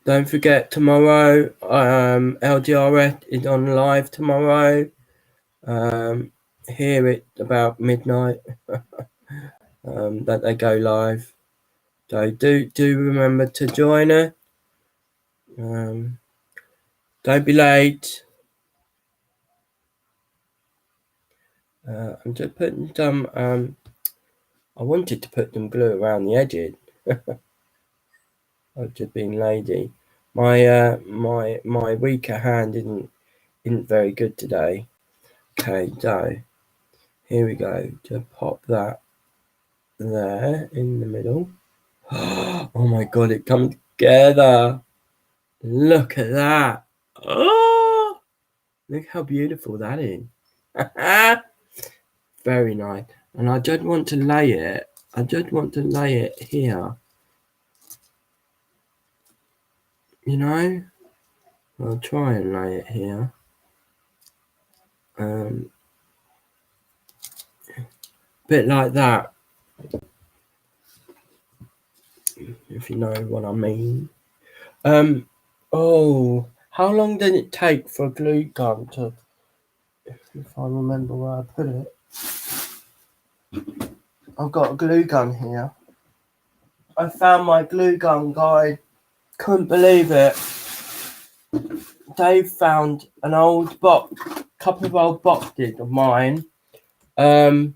Don't forget tomorrow, LDRS is on live tomorrow. Here it's about midnight that they go live. So do remember to join her. Don't be late. I'm just putting some. I wanted to put some glue around the edges. I've just been lazy. My weaker hand isn't very good today. Okay, so here we go. Just pop that there in the middle. Oh my god, it comes together. Look at that. Oh, look how beautiful that is. Very nice. And I just want to lay it. I just want to lay it here. You know? I'll try and lay it here. Bit like that. If you know what I mean. Oh, how long did it take for a glue gun to, if I remember where I put it. I've got a glue gun here. I found my glue gun, guys. Couldn't believe it. Dave found an old box, couple of old boxes of mine. Where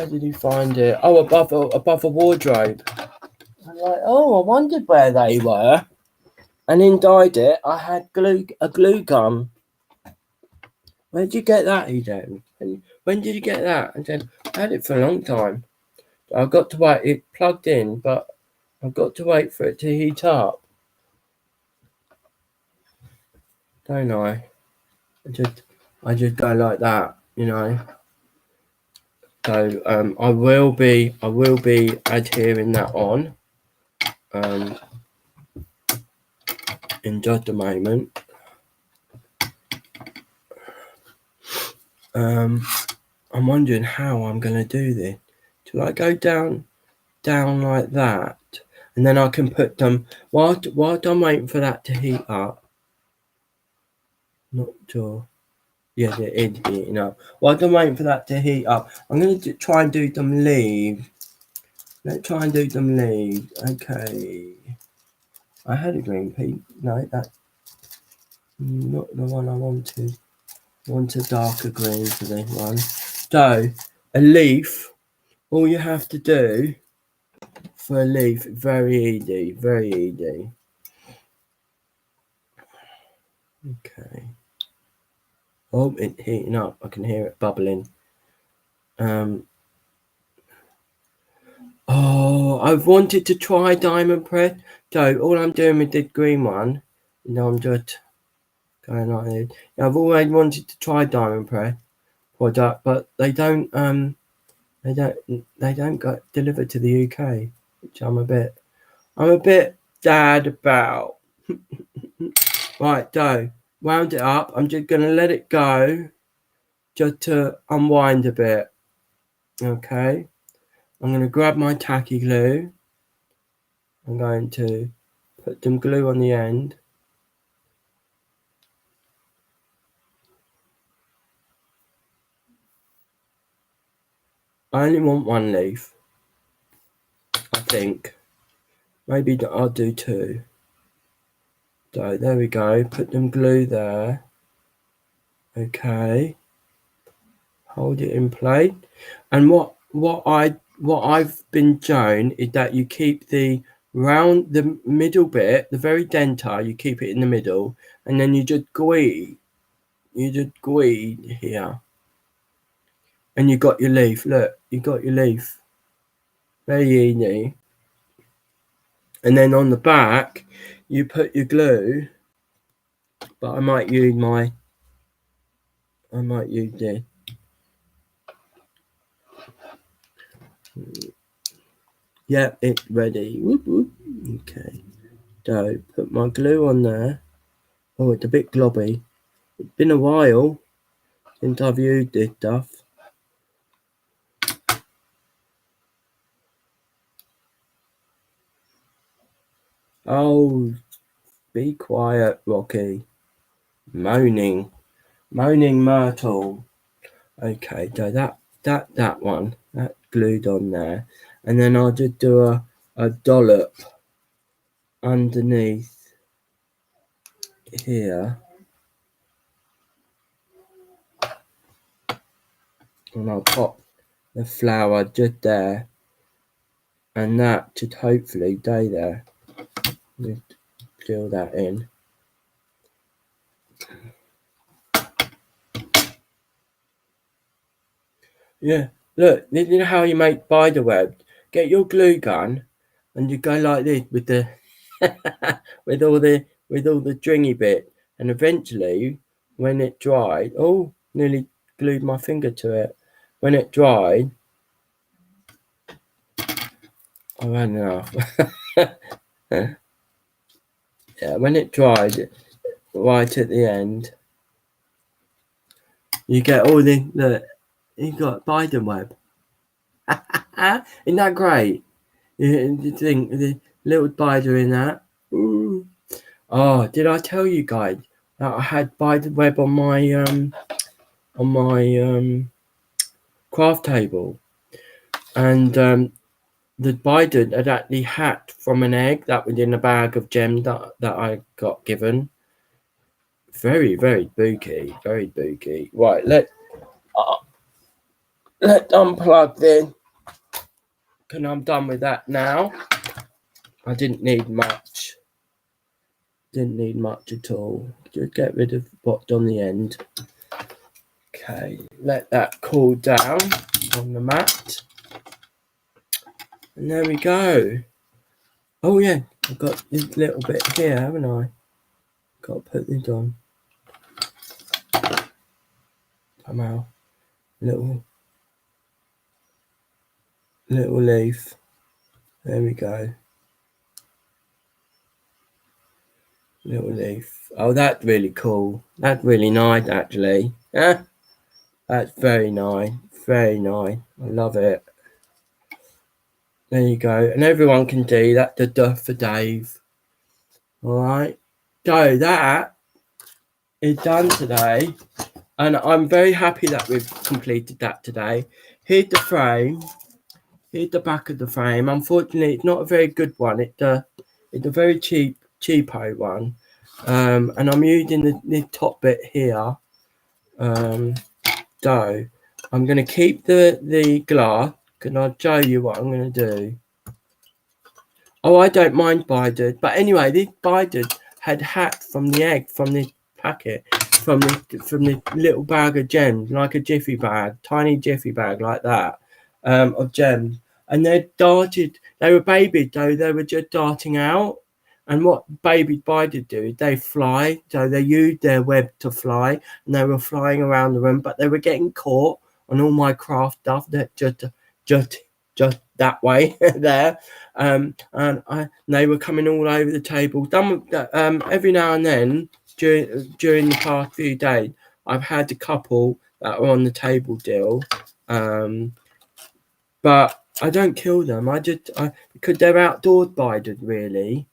did he find it? Oh, above a wardrobe. I'm like, oh, I wondered where they were. And inside it, I had a glue gun. Where did you get that, Eden? And when did you get that? And then I had it for a long time. I've got to wait. It plugged in, but I've got to wait for it to heat up. Don't I? I just go like that, you know. So I will be adhering that on in just a moment. I'm wondering how I'm going to do this. Do I go down like that, and then I can put them while I'm waiting for that to heat up. Not sure. Yes, it is heating up. While I'm waiting for that to heat up, I'm going to try and do some leaves. Let's try and do some leaves. Okay. I had a green pea. No, that's not the one I wanted. I want a darker green for this one. So, a leaf, all you have to do for a leaf, very easy, very easy. Okay. Oh, it's heating up. I can hear it bubbling. Oh, I've wanted to try diamond press. So all I'm doing with this green one, you know, I'm just going like this. I've always wanted to try diamond press product, but they don't get delivered to the UK, which I'm a bit sad about. Right, so wound it up. I'm just gonna let it go just to unwind a bit. Okay. I'm going to grab my tacky glue. I'm going to put some glue on the end. I only want one leaf. I think. Maybe I'll do two. So there we go. Put them glue there. Okay. Hold it in place. And what I've been shown is that you keep the middle bit, the very center, you keep it in the middle, and then you just glue here. And you got your leaf. Look, you got your leaf. Very easy. And then on the back, you put your glue. But I might use this. Yep, it's ready. Whoop, whoop. Okay. So put my glue on there. Oh, it's a bit globby. It's been a while since I've used this stuff. Oh, be quiet, Rocky. Moaning Myrtle. Okay, so that one, that's glued on there. And then I'll just do a dollop underneath here. And I'll pop the flower just there. And that should hopefully stay there. Just fill that in. Yeah, look, you know how you make spider web? Get your glue gun and you go like this with the with all the stringy bit, and eventually when it dried, oh, nearly glued my finger to it. When it dried, I ran enough. Yeah, when it dried right at the end, you get all the you got spider web. Isn't that great? You think the little spider in that? Ooh. Oh, did I tell you guys that I had spider web on my craft table, and the spider had actually hatched from an egg that was in a bag of gems that I got given. Very, very spooky, very spooky. Right, let's unplug then. And I'm done with that now. I didn't need much. Didn't need much at all. Just get rid of what's on the end. Okay, let that cool down on the mat. And there we go. Oh yeah, I've got this little bit here, haven't I? Got to put this on. Somehow. Little leaf. There we go. Little leaf. Oh, that's really cool. That's really nice, actually. Yeah, that's very nice. Very nice. I love it. There you go. And everyone can do that. The duff for Dave. All right. So that is done today. And I'm very happy that we've completed that today. Here's the frame. Here's the back of the frame. Unfortunately, it's not a very good one. It's a very cheapo one. And I'm using the top bit here. So I'm going to keep the glass. Can I show you what I'm going to do? Oh, I don't mind spiders. But anyway, these spiders had hatched from the egg, from this packet, from the little bag of gems, like a jiffy bag, tiny jiffy bag like that, of gems. And they were babies, though they were just darting out. And what baby spiders do is they fly, so they use their web to fly, and they were flying around the room, but they were getting caught on all my craft stuff that just that way there. And they were coming all over the table. Every now and then during the past few days, I've had a couple that are on the table still, but I don't kill them. Because they're outdoors spiders, really.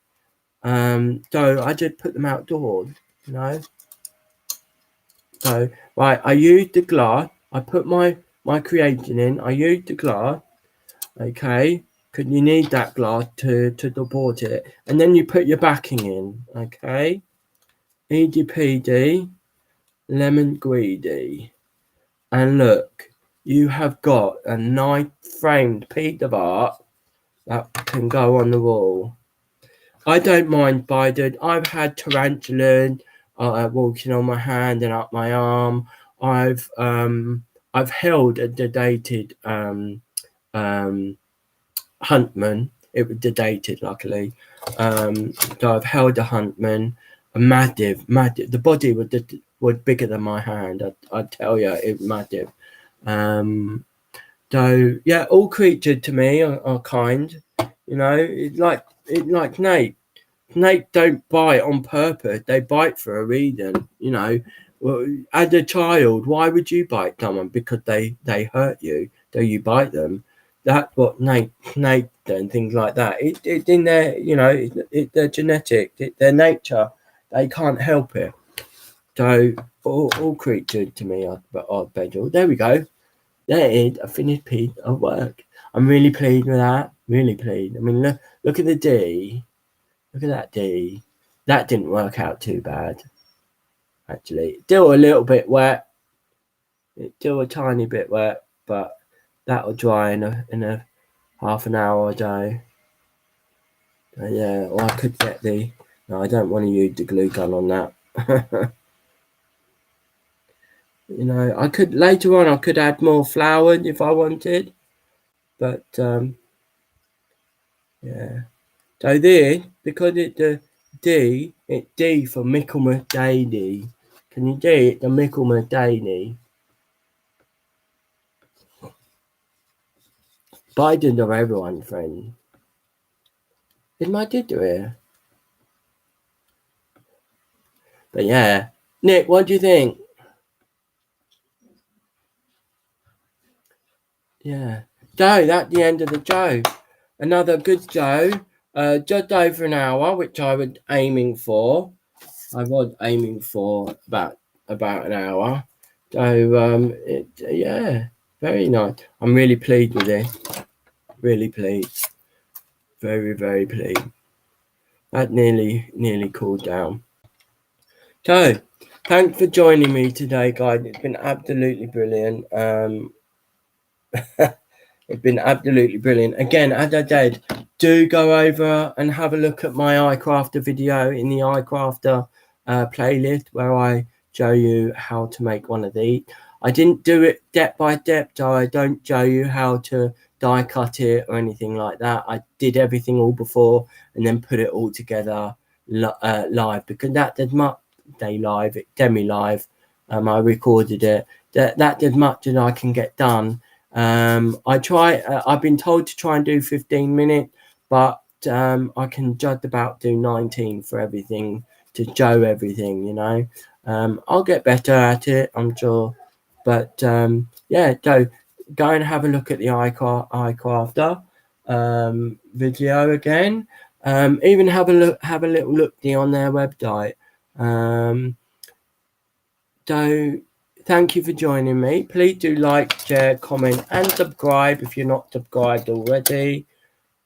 So I just put them outdoors, you know. So right, I used the glass. I put my my creating in, I used the glass, okay, because you need that glass to support it, and then you put your backing in, okay, easy peasy, lemon greedy, and look, you have got a nice framed piece of art that can go on the wall. I don't mind spiders. I've had tarantulas walking on my hand and up my arm. I've held a sedated huntman. It was sedated, luckily. So I've held a huntman, a massive. The body was bigger than my hand. I tell you, it was massive. So yeah, all creatures to me are kind. You know, it's like Nate. Snakes don't bite on purpose. They bite for a reason. You know, well, as a child, why would you bite someone? Because they hurt you. So you bite them. That's what snakes and things like that. It's in their, you know, it's their genetics. It's their nature. They can't help it. So all creatures to me are special. There we go. There is a finished piece of work. I'm really pleased with that. Really pleased. I mean, look at the D. Look at that D. That didn't work out too bad, actually. Still a little bit wet. It's still a tiny bit wet, but that'll dry in a half an hour or so. Yeah, or I could get the... No, I don't want to use the glue gun on that. You know, I could... Later on, I could add more flowers if I wanted. But, yeah. So this, because it's a D, it's D for Michaelmas Daily. Can you see it? The Michaelmas Daily. Biden are everyone's friend. Is my diddle here? But yeah. Nick, what do you think? Yeah. So that's the end of the show. Another good show. Just over an hour, which I was aiming for. I was aiming for about an hour. So yeah, very nice. I'm really pleased with it. Really pleased. Very, very pleased. That nearly cooled down. So, thanks for joining me today, guys. It's been absolutely brilliant. It's been absolutely brilliant. Again, as I said, do go over and have a look at my iCrafter video in the iCrafter playlist where I show you how to make one of these. I didn't do it step by step, so I don't show you how to die cut it or anything like that. I did everything all before and then put it all together live, because that does much live, demi live. I recorded it. That's as much as I can get done. I try. I've been told to try and do 15 minutes, but I can just about do 19 for everything, to show everything. You know, I'll get better at it, I'm sure. But yeah, so go and have a look at the iCrafter video again. Even have a little look on their website. So thank you for joining me. Please do like, share, comment, and subscribe if you're not subscribed already.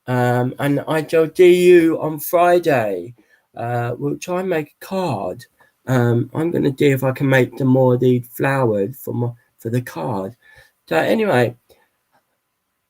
And I shall see you on Friday. We'll try and make a card. I'm going to see if I can make some more of these flowers for the card. So anyway,